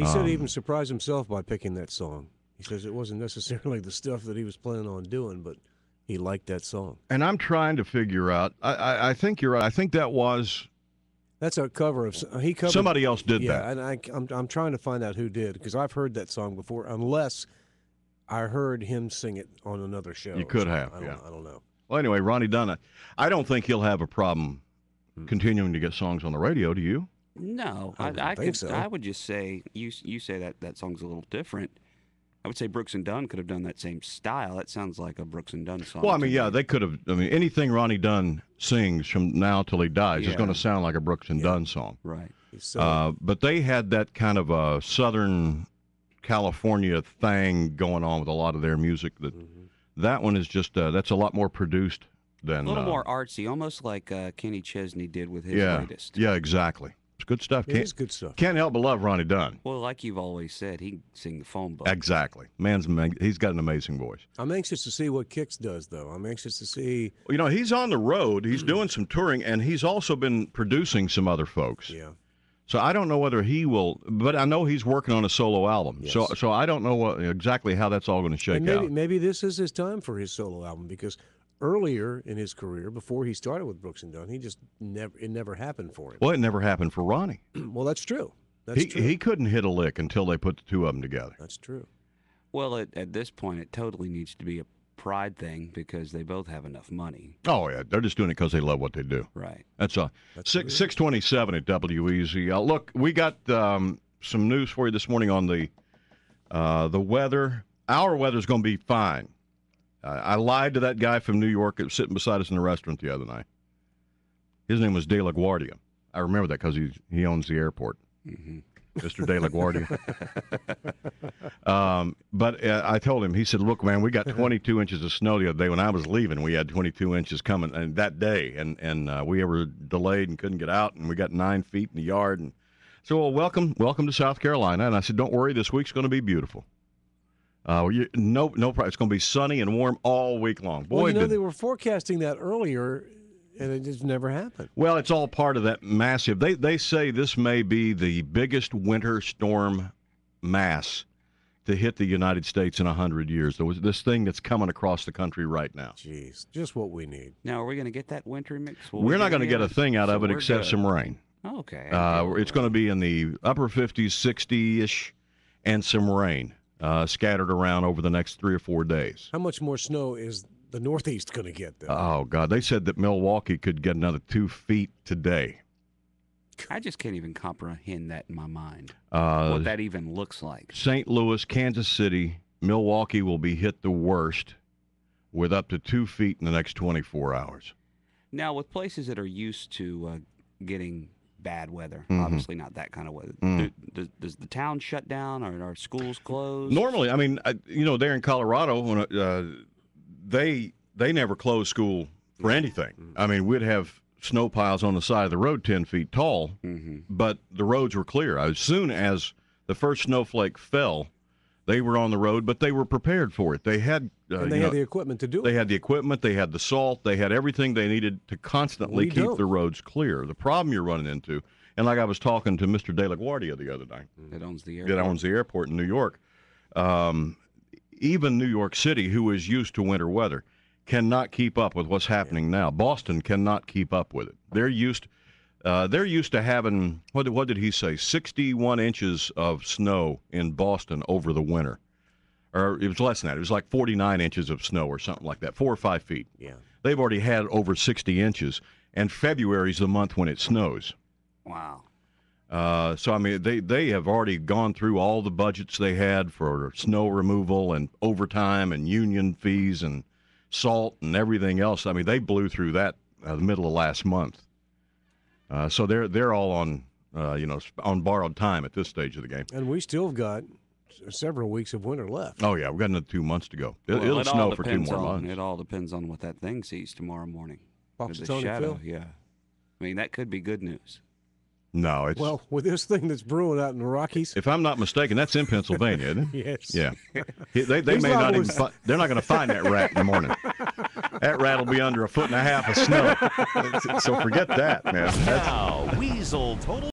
He said he even surprised himself by picking that song. He says it wasn't necessarily the stuff that he was planning on doing, but he liked that song. And I'm trying to figure out. I think you're right. I think that was. That's a cover of he covered. Somebody else did that. Yeah, and I'm trying to find out who did because I've heard that song before, unless I heard him sing it on another show. You could have. I don't know. Well, anyway, Ronnie Dunn. I don't think he'll have a problem continuing to get songs on the radio. Do you? No, I think so. I would just say you say that song's a little different. I would say Brooks and Dunn could have done that same style. That sounds like a Brooks and Dunn song. Well, I mean, yeah, they could have. I mean, anything Ronnie Dunn sings from now till he dies is going to sound like a Brooks and Dunn song. Right. But they had that kind of a Southern California thing going on with a lot of their music. That one is just that's a lot more produced than a little more artsy, almost like Kenny Chesney did with his latest. Yeah, exactly. It's good stuff. It is good stuff. Can't help but love Ronnie Dunn. Well, like you've always said, he can sing the phone book. Exactly. He's got an amazing voice. I'm anxious to see what Kix does, though. I'm anxious to see. You know, he's on the road. He's doing some touring, and he's also been producing some other folks. Yeah. So I don't know whether he will, but I know he's working on a solo album. Yes. So I don't know exactly how that's all going to shake out. Maybe this is his time for his solo album because earlier in his career, before he started with Brooks and Dunn, it never happened for him. Well, it never happened for Ronnie. Well, that's true. He couldn't hit a lick until they put the two of them together. That's true. Well, at this point, it totally needs to be a pride thing because they both have enough money. Oh, yeah. They're just doing it because they love what they do. Right. That's all. 627 at WEZ. Look, we got some news for you this morning on the weather. Our weather's going to be fine. I lied to that guy from New York that was sitting beside us in the restaurant the other night. His name was De La Guardia. I remember that because he owns the airport. Mm-hmm. Mr. De La Guardia. But I told him, he said, look, man, we got 22 inches of snow the other day. When I was leaving, we had 22 inches coming and that day. And we were delayed and couldn't get out, and we got 9 feet in the yard. And so, well, welcome to South Carolina. And I said, don't worry, this week's going to be beautiful. No problem. It's going to be sunny and warm all week long. Boy, well, they were forecasting that earlier, and it just never happened. Well, it's all part of that massive. They say this may be the biggest winter storm mass to hit the United States in 100 years. There was this thing that's coming across the country right now. Jeez, just what we need. Now, are we going to get that wintry mix? We're not going to get a thing out of it except some rain. Okay. It's going to be in the upper 50s, 60-ish, and some rain. Scattered around over the next 3 or 4 days. How much more snow is the Northeast going to get, though? Oh, God. They said that Milwaukee could get another 2 feet today. I just can't even comprehend that in my mind, what that even looks like. St. Louis, Kansas City, Milwaukee will be hit the worst with up to 2 feet in the next 24 hours. Now, with places that are used to getting bad weather, obviously not that kind of weather. Does the town shut down or are schools closed? Normally, I mean, there in Colorado, when they never close school for anything. I mean, we'd have snow piles on the side of the road 10 feet tall, but the roads were clear. As soon as the first snowflake fell, they were on the road, but they were prepared for it. They had and they had the equipment to do it. They had the equipment, they had the salt, they had everything they needed to constantly keep the roads clear. The problem you're running into, and like I was talking to Mr. De La Guardia the other night, that owns the airport. That owns the airport in New York. Even New York City, who is used to winter weather, cannot keep up with what's happening now. Boston cannot keep up with it. They're used to having, what did he say, 61 inches of snow in Boston over the winter. Or it was less than that. It was like 49 inches of snow or something like that, 4 or 5 feet. Yeah. They've already had over 60 inches, and February's the month when it snows. Wow. So, I mean, they have already gone through all the budgets they had for snow removal and overtime and union fees and salt and everything else. I mean, they blew through that the middle of last month. So they're all on on borrowed time at this stage of the game. And we still have got several weeks of winter left. Oh yeah, we've got another 2 months to go. It'll snow for 2 more months. It all depends on what that thing sees tomorrow morning. Boxatonic Phil? Yeah. I mean, that could be good news. No, it's well with this thing that's brewing out in the Rockies. If I'm not mistaken, that's in Pennsylvania, isn't it? Yes. Yeah. They may not even. They're not going to find that rat in the morning. That rat will be under 1.5 feet of snow. So forget that, man. Now, Weasel Total.